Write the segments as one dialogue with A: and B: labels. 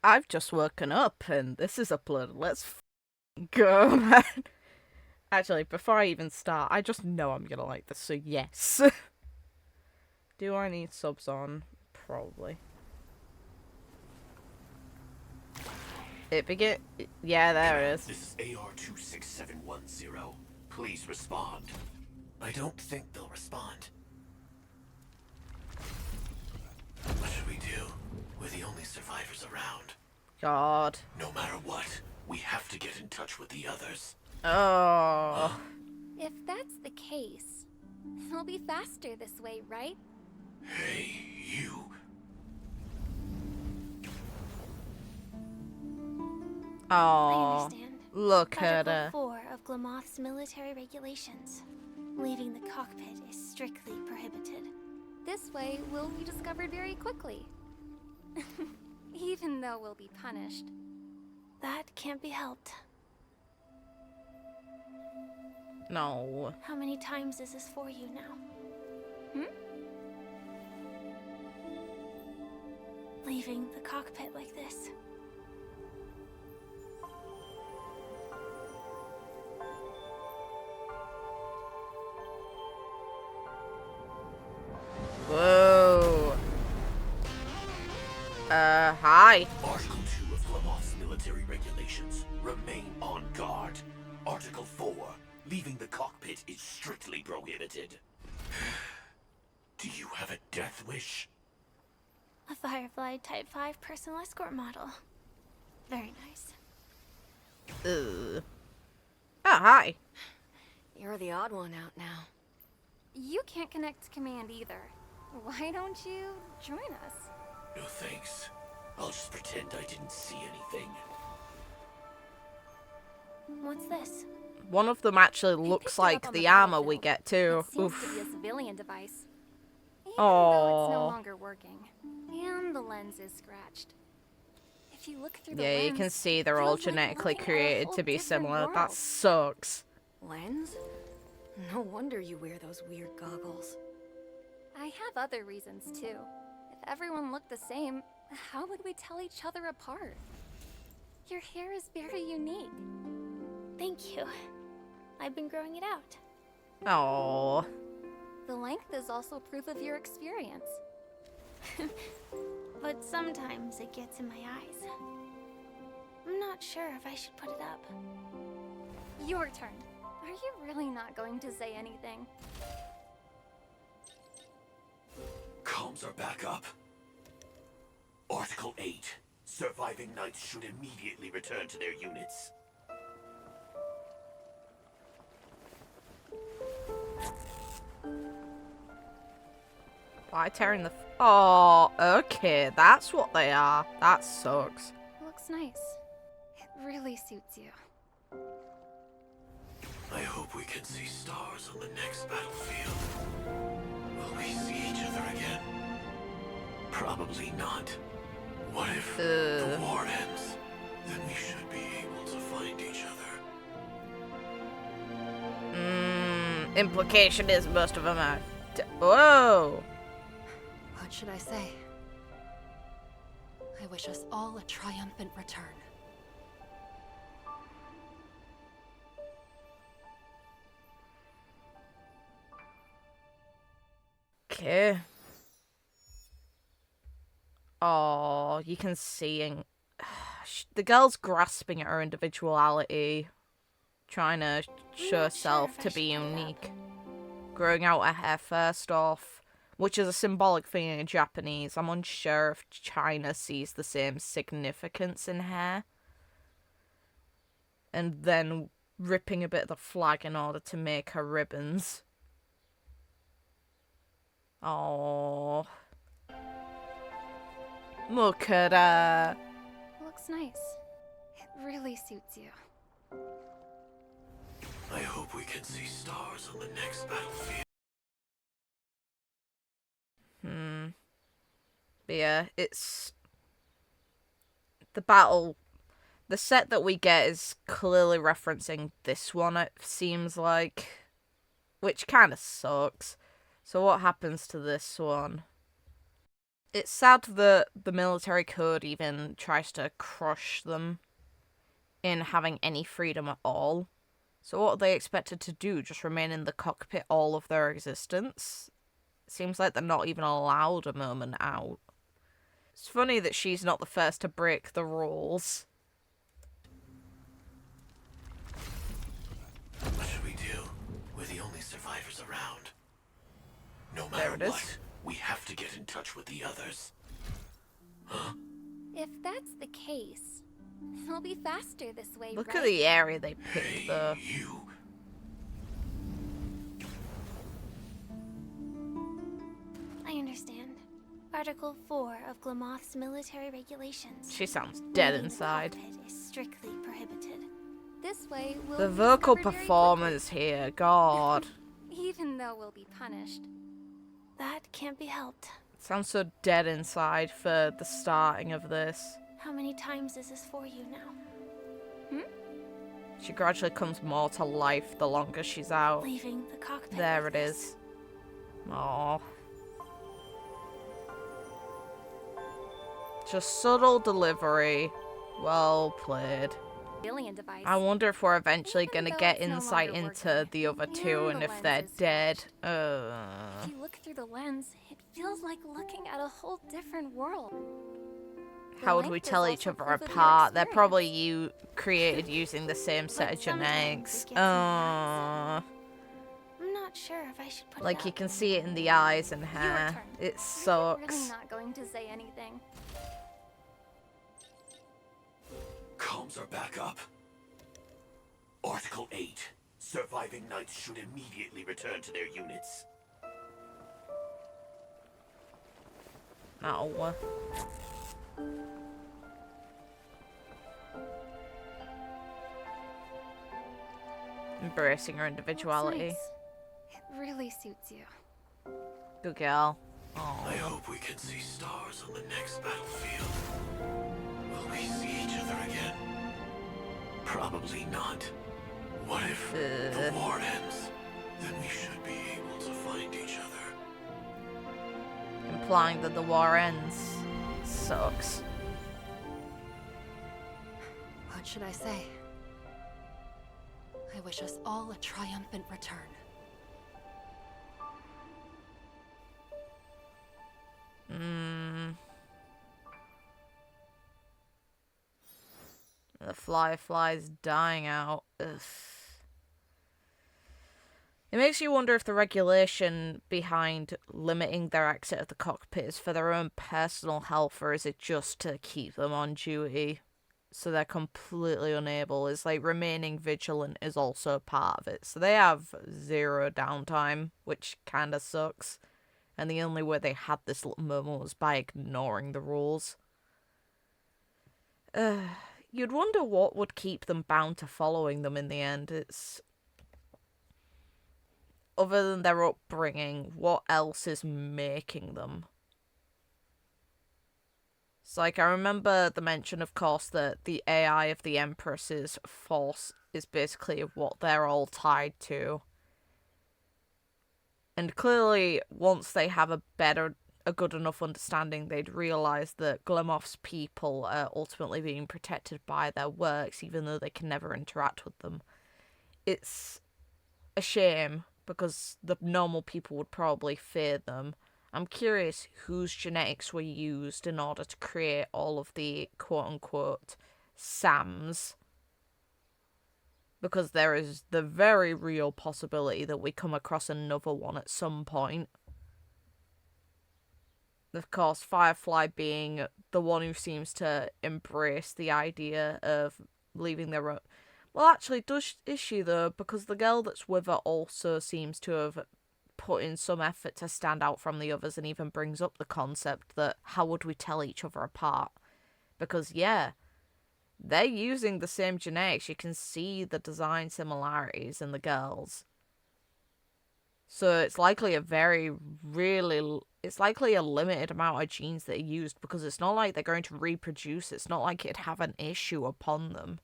A: I've just woken up and this is uploaded. Let's go, man. Actually, before I even start, I just know I'm gonna like this, so yes. Do I need subs on? Probably. It begin. Yeah, there it is.
B: This is AR-26710. Please respond. I don't think they'll respond. What should we do? We're the only survivors around.
A: God.
B: No matter what, we have to get in touch with the others.
A: Oh.
C: If that's the case, it'll be faster this way, right?
B: Hey, you.
C: I
A: Oh.
C: understand.
A: Look at
C: Article
A: her.
C: 4 of Glamoth's military regulations. Leaving the cockpit is strictly prohibited. This way, we'll be discovered very quickly. Even though we'll be punished. That can't be helped.
A: No.
C: How many times is this for you now? Leaving the cockpit like this.
A: Whoa. Hi.
B: Article 2 of Glamoth's military regulations. Remain on guard. Article 4. Leaving the cockpit is strictly prohibited. Do you have a death wish?
C: A Firefly Type 5 personal escort model. Very nice.
A: Oh, hi.
D: You're the odd one out now.
C: You can't connect to command either. Why don't you join us?
B: No thanks. I'll just pretend I didn't see anything.
C: What's this?
A: One of them actually
C: You
A: looks
C: picked it
A: like
C: up on
A: the
C: the
A: armor we
C: battlefield.
A: get too.
C: It seems to be a
A: Oof.
C: civilian device. Even though it's no
A: Aww.
C: longer working. And the lens is scratched. If you look through the
A: Yeah,
C: lens,
A: you can see they're all
C: feels like
A: genetically
C: looking at a
A: created
C: whole
A: to be
C: different
A: similar. That
C: world.
A: sucks.
D: Lens? No wonder you wear those weird goggles.
C: I have other reasons too. If everyone looked the same, how would we tell each other apart? Your hair is very unique. Thank you. I've been growing it out.
A: Oh.
C: The length is also proof of your experience. But sometimes it gets in my eyes. I'm not sure if I should put it up. Your turn. Are you really not going to say anything?
B: Comms are back up. Article 8. Surviving knights should immediately return to their units.
A: Why tearing the... Oh, okay. That's what they are. That sucks.
C: Looks nice. It really suits you.
B: I hope we can see stars on the next battlefield. Will we see each other again? Probably not. What if the war ends? Then we should be able to find each other.
A: Implication is most of them are... Whoa.
D: What should I say? I wish us all a triumphant return.
A: Okay. Oh, you can see the girl's grasping at her individuality, trying to show herself to be unique. Growing out her hair first off, which is a symbolic thing in Japanese. I'm unsure if China sees the same significance in hair. And then ripping a bit of the flag in order to make her ribbons. Oh, look at her.
C: Looks nice. It really suits you.
B: I hope we can see stars on the next battlefield.
A: But yeah, it's... The set that we get is clearly referencing this one, it seems like. Which kind of sucks. So what happens to this one? It's sad that the military code even tries to crush them in having any freedom at all. So what are they expected to do? Just remain in the cockpit all of their existence? Seems like they're not even allowed a moment out. It's funny that she's not the first to break the rules.
B: What should we do? We're the only survivors around. No
A: There
B: matter
A: it is.
B: what, we have to get in touch with the others. Huh?
C: If that's the case, it'll be faster this way,
A: Look
C: right?
A: at the area they picked,
B: Hey,
A: though.
B: you.
C: I understand. Article 4 of Glamoth's military regulations.
A: She sounds dead
C: Leaving the
A: inside.
C: cockpit is strictly prohibited. This way, we'll
A: The
C: be
A: vocal
C: discovered very
A: performance here, God.
C: quickly, even though we'll be punished. That can't be helped.
A: Sounds so dead inside for the starting of this.
C: How many times is this for you now?
A: She gradually comes more to life the longer she's out.
C: Leaving the cockpit.
A: There
C: with
A: it
C: us.
A: is. Aww. Just subtle delivery. Well played.
C: Billion device.
A: I wonder if we're eventually
C: Even
A: gonna
C: though
A: get
C: it's no
A: insight
C: longer
A: into
C: working,
A: the other two
C: and
A: and
C: the
A: if they're
C: lens is
A: dead.
C: If you look through the lens, it feels like looking at a whole different world. The
A: How would we
C: length is
A: tell each
C: also
A: other
C: proof of your
A: apart? They're
C: experience.
A: probably created using the same set of
C: But sometimes
A: genetics.
C: it gets in the eyes. I'm not sure if I should put it
A: Like
C: up.
A: you can see it in the eyes and
C: Your
A: hair.
C: turn.
A: It
C: I'm
A: sucks.
C: really not going to say anything.
B: Comms are back up. Article 8. Surviving knights should immediately return to their units.
A: Ow. Embracing her individuality.
C: It's nice. It really suits you.
A: Good girl.
B: I
A: Aww.
B: hope we can see stars on the next battlefield. Will we see each other again? Probably not. What if the war ends? Then we should be able to find each other.
A: Implying that the war ends. Sucks.
E: What should I say? I wish us all a triumphant return.
A: The Firefly's dying out. Ugh. It makes you wonder if the regulation behind limiting their exit of the cockpit is for their own personal health, or is it just to keep them on duty so they're completely unable? Is like remaining vigilant is also part of it. So they have zero downtime, which kind of sucks. And the only way they had this little moment was by ignoring the rules. You'd wonder what would keep them bound to following them in the end. It's... Other than their upbringing, what else is making them? It's like, I remember the mention, of course, that the AI of the Empress's force is basically what they're all tied to. And clearly, once they have a good enough understanding, they'd realise that Glamoth's people are ultimately being protected by their works, even though they can never interact with them. It's a shame, because the normal people would probably fear them. I'm curious whose genetics were used in order to create all of the quote-unquote SAMs. Because there is the very real possibility that we come across another one at some point. Of course, Firefly being the one who seems to embrace the idea of leaving their own... Well, actually, is she, though? Because the girl that's with her also seems to have put in some effort to stand out from the others, and even brings up the concept that how would we tell each other apart? Because, yeah, they're using the same genetics. You can see the design similarities in the girls. So it's likely it's likely a limited amount of genes that are used, because it's not like they're going to reproduce. It's not like it'd have an issue upon them.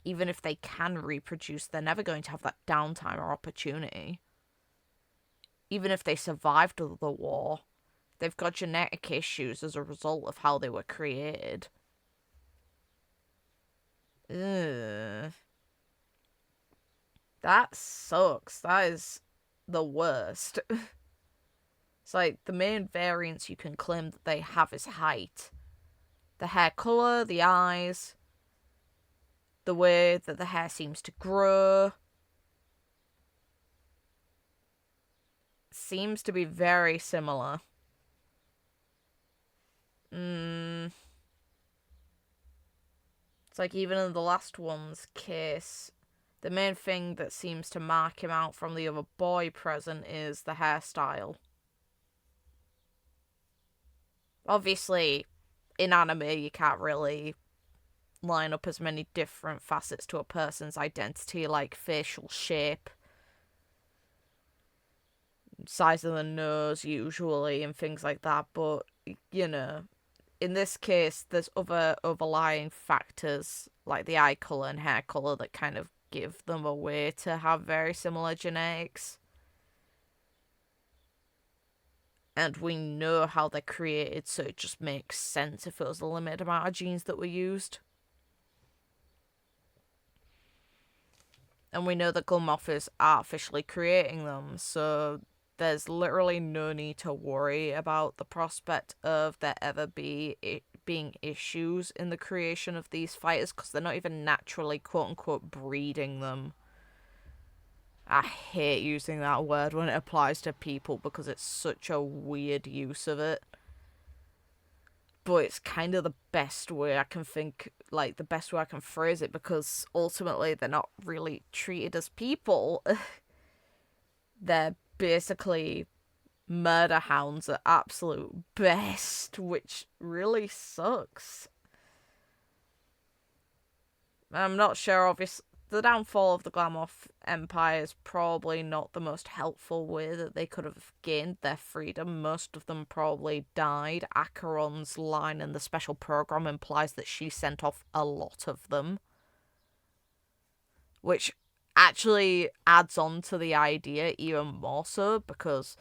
A: Even if they can reproduce, they're never going to have that downtime or opportunity. Even if they survived the war, they've got genetic issues as a result of how they were created. Ugh. That sucks. That is the worst. It's like the main variance you can claim that they have is height. The hair colour, the eyes, the way that the hair seems to grow. Seems to be very similar. It's like even in the last one's case, the main thing that seems to mark him out from the other boy present is the hairstyle. Obviously, in anime, you can't really line up as many different facets to a person's identity, like facial shape, size of the nose, usually, and things like that. But, you know, in this case, there's other overlying factors, like the eye colour and hair colour, that kind of give them a way to have very similar genetics. And we know how they're created, so it just makes sense if it was a limited amount of genes that were used. And we know that Gilmoth is artificially creating them, so there's literally no need to worry about the prospect of there ever being issues in the creation of these fighters, because they're not even naturally quote-unquote breeding them. I hate using that word when it applies to people because it's such a weird use of it. But it's kind of the best way I can think, like, the best way I can phrase it, because ultimately they're not really treated as people. They're basically murder hounds at absolute best, which really sucks. I'm not sure, obviously. The downfall of the Gilmoth Empire is probably not the most helpful way that they could have gained their freedom. Most of them probably died. Acheron's line in the special program implies that she sent off a lot of them, which actually adds on to the idea even more so, because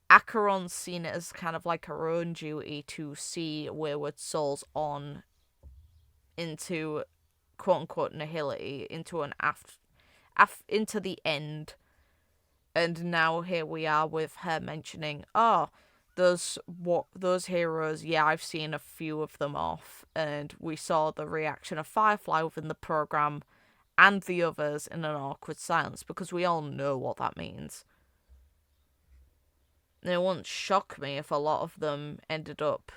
A: Acheron's seen it as kind of like her own duty to see wayward souls on into quote-unquote nihility, into an into the end. And now here we are with her mentioning, those heroes, yeah, I've seen a few of them off. And we saw the reaction of Firefly within the program and the others in an awkward silence, because we all know what that means. And it wouldn't shock me if a lot of them ended up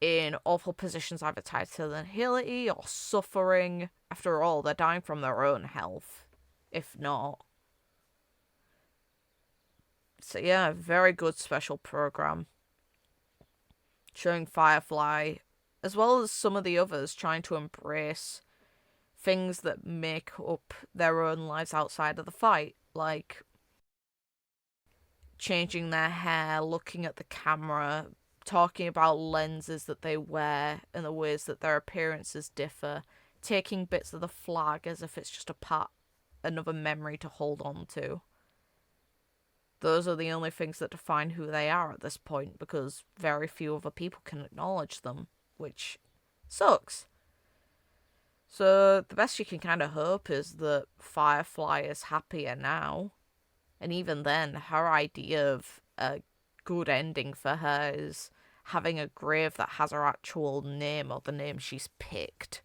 A: in awful positions, either tied to the nihility or suffering. After all, they're dying from their own health, if not. So yeah, very good special program. Showing Firefly, as well as some of the others, trying to embrace things that make up their own lives outside of the fight, like changing their hair, looking at the camera, talking about lenses that they wear and the ways that their appearances differ, taking bits of the flag as if it's just another memory to hold on to. Those are the only things that define who they are at this point, because very few other people can acknowledge them, which sucks. So the best you can kind of hope is that Firefly is happier now. And even then, her idea of a good ending for her is having a grave that has her actual name, or the name she's picked.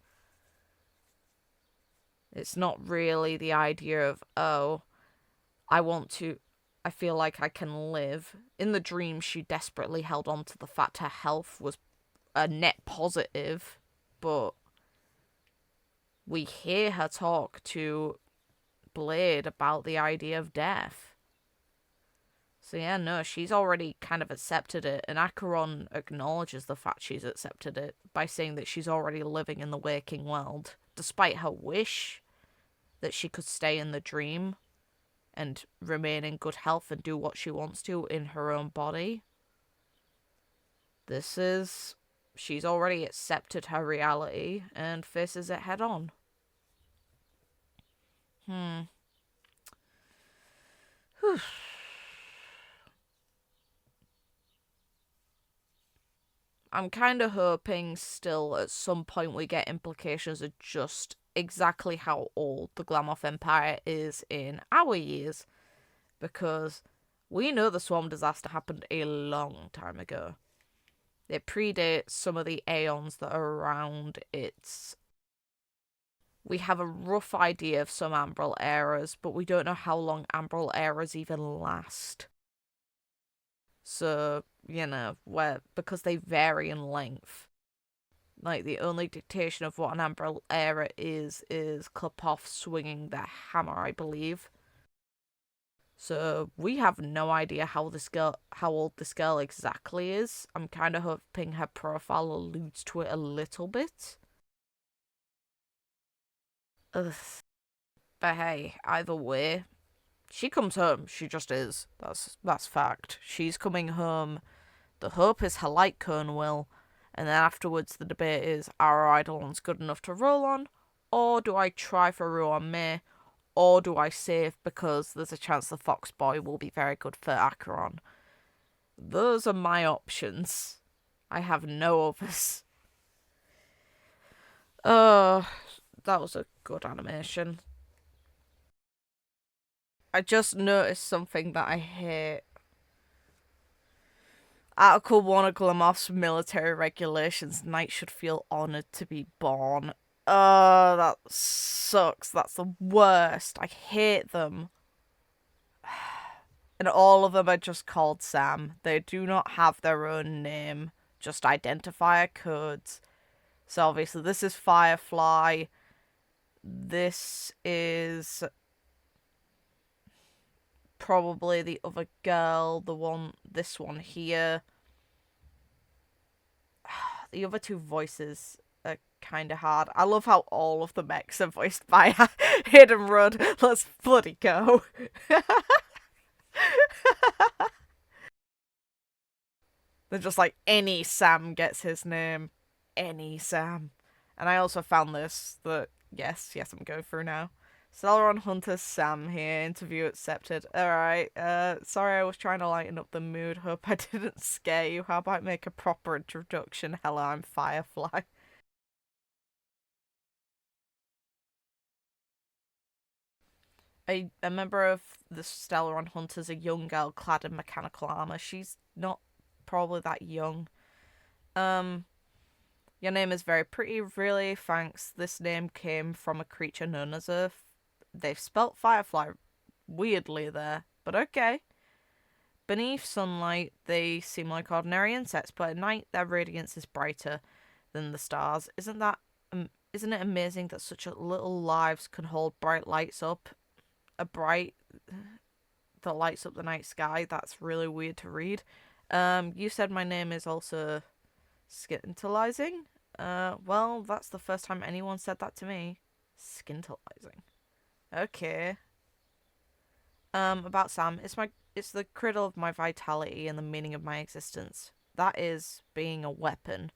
A: It's not really the idea of, I feel like I can live. In the dream, she desperately held on to the fact her health was a net positive, but we hear her talk to Blade about the idea of death. So yeah, no, she's already kind of accepted it, and Acheron acknowledges the fact she's accepted it by saying that she's already living in the waking world, despite her wish that she could stay in the dream and remain in good health and do what she wants to in her own body. She's already accepted her reality and faces it head on. Whew. I'm kind of hoping still at some point we get implications of just exactly how old the Glamoth Empire is in our years. Because we know the swarm disaster happened a long time ago. It predates some of the aeons that are around its. We have a rough idea of some Ambrel eras, but we don't know how long Ambrel eras even last. So, because they vary in length. Like, the only dictation of what an Ambrel era is Klepoff swinging the hammer, I believe. So we have no idea how old this girl exactly is. I'm kind of hoping her profile alludes to it a little bit. Ugh. But hey, either way, she comes home. She just is. That's fact. She's coming home. The hope is her light cone will, and then afterwards the debate is: are our Eidolons good enough to roll on, or do I try for Ruan Mei? Or do I save because there's a chance the Fox Boy will be very good for Acheron? Those are my options. I have no others. Oh, that was a good animation. I just noticed something that I hate. Article 1 of Glamoth's military regulations: knights should feel honoured to be born. Oh, that sucks. That's the worst. I hate them. And all of them are just called Sam. They do not have their own name, just identifier codes. So obviously this is Firefly. This is probably the other girl, this one here. The other two voices are kind of hard. I love how all of the mechs are voiced by Hidden Road. Let's bloody go. They're just like, any Sam gets his name. Any Sam. And I also found this, that, yes, I'm going through now. Celeron Hunter Sam here, interview accepted. Alright, sorry I was trying to lighten up the mood. Hope I didn't scare you. How about I make a proper introduction? Hello, I'm Firefly. A member of the Stellaron Hunters, a young girl clad in mechanical armor. She's not probably that young. Your name is very pretty, really, thanks. This name came from a creature known as a... They've spelt Firefly weirdly there, but okay. Beneath sunlight, they seem like ordinary insects, but at night, their radiance is brighter than the stars. Isn't it amazing that such little lives can hold bright lights up? A bright that lights up the night sky. That's really weird to read. You said my name is also scintillizing. Well, that's the first time anyone said that to me. Scintillizing. Okay. About Sam, it's the cradle of my vitality and the meaning of my existence. That is being a weapon.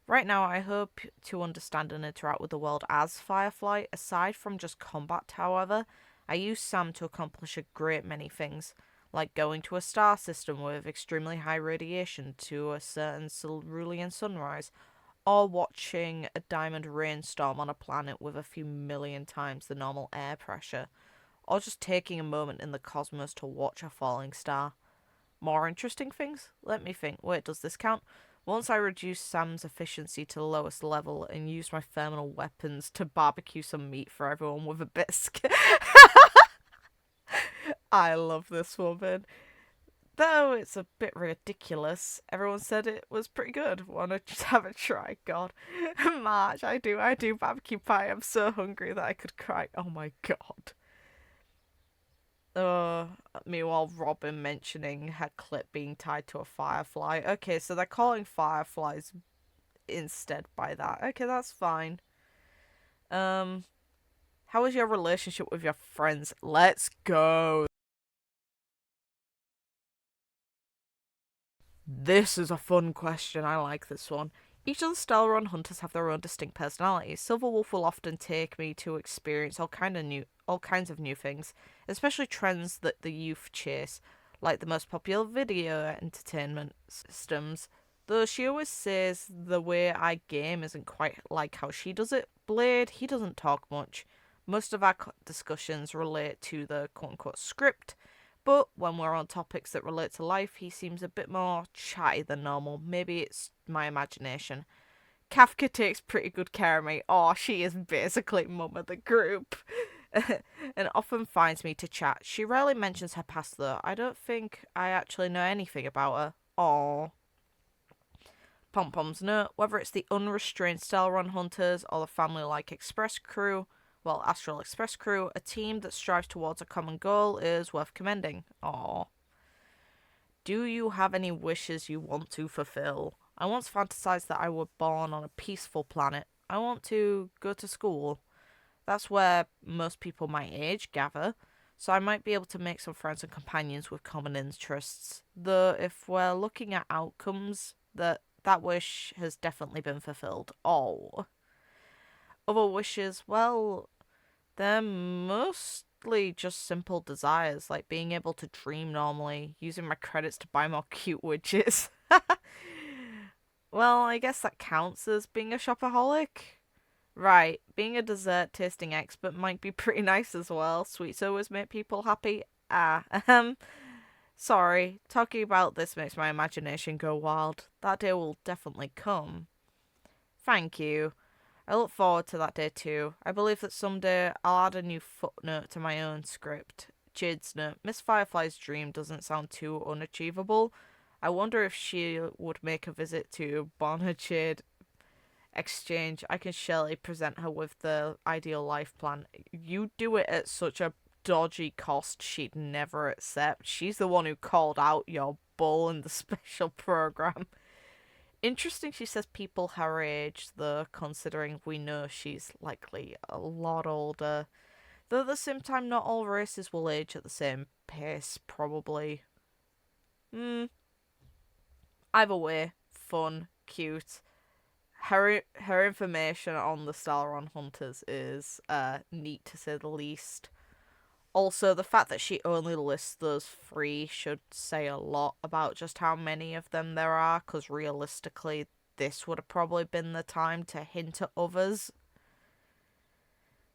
A: Right now, I hope to understand and interact with the world as Firefly. Aside from just combat, however, I use Sam to accomplish a great many things, like going to a star system with extremely high radiation to a certain cerulean sunrise, or watching a diamond rainstorm on a planet with a few million times the normal air pressure, or just taking a moment in the cosmos to watch a falling star. More interesting things? Let me think. Wait, does this count? Once I reduced Sam's efficiency to the lowest level and used my thermal weapons to barbecue some meat for everyone with a biscuit. I love this woman. Though it's a bit ridiculous. Everyone said it was pretty good. Wanna just have a try? God. March, I do barbecue pie. I'm so hungry that I could cry. Oh my god. Meanwhile, Robin mentioning her clip being tied to a firefly. Okay, so they're calling fireflies instead by that. Okay, that's fine. How is your relationship with your friends? Let's go. This is a fun question. I like this one. Each of the Stellaron hunters have their own distinct personalities. Silverwolf will often take me to experience all kinds of new things, especially trends that the youth chase, like the most popular video entertainment systems, Though she always says the way I game isn't quite like how she does it. Blade, he doesn't talk much. Most of our discussions relate to the quote-unquote script, but when we're on topics that relate to life, he seems a bit more chatty than normal. Maybe it's my imagination. Kafka takes pretty good care of me. Oh, she is basically mum of the group. And often finds me to chat. She rarely mentions her past though. I don't think I actually know anything about her. Aww. Pom-Pom's note, whether it's the unrestrained style run hunters or the family-like express crew, well, Astral Express crew, a team that strives towards a common goal is worth commending. Aww. Do you have any wishes you want to fulfill? I once fantasized that I were born on a peaceful planet. I want to go to school. That's where most people my age gather, so I might be able to make some friends and companions with common interests. Though if we're looking at outcomes, that wish has definitely been fulfilled. Oh. Other wishes, well, they're mostly just simple desires, like being able to dream normally, using my credits to buy more cute widgets. Well, I guess that counts as being a shopaholic. Right, being a dessert tasting expert might be pretty nice as well. Sweets always make people happy. Sorry, talking about this makes my imagination go wild. That day will definitely come. Thank you. I look forward to that day too. I believe that someday I'll add a new footnote to my own script. Jade's note, Miss Firefly's dream doesn't sound too unachievable. I wonder if she would make a visit to Bonner Jade exchange. I can surely present her with the ideal life plan. You do it at such a dodgy cost she'd never accept. She's the one who called out your bull in the special program. Interesting she says people her age, though, considering we know she's likely a lot older. Though at the same time, not all races will age at the same pace, probably. Either way, fun, cute. Her information on the Starron Hunters is neat to say the least. Also, the fact that she only lists those 3 should say a lot about just how many of them there are, because realistically, this would have probably been the time to hint at others.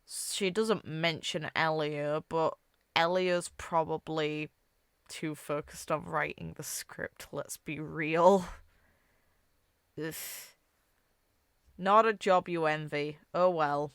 A: She doesn't mention Elio, but Elio's probably too focused on writing the script, let's be real. Ugh. Not a job you envy. Oh well.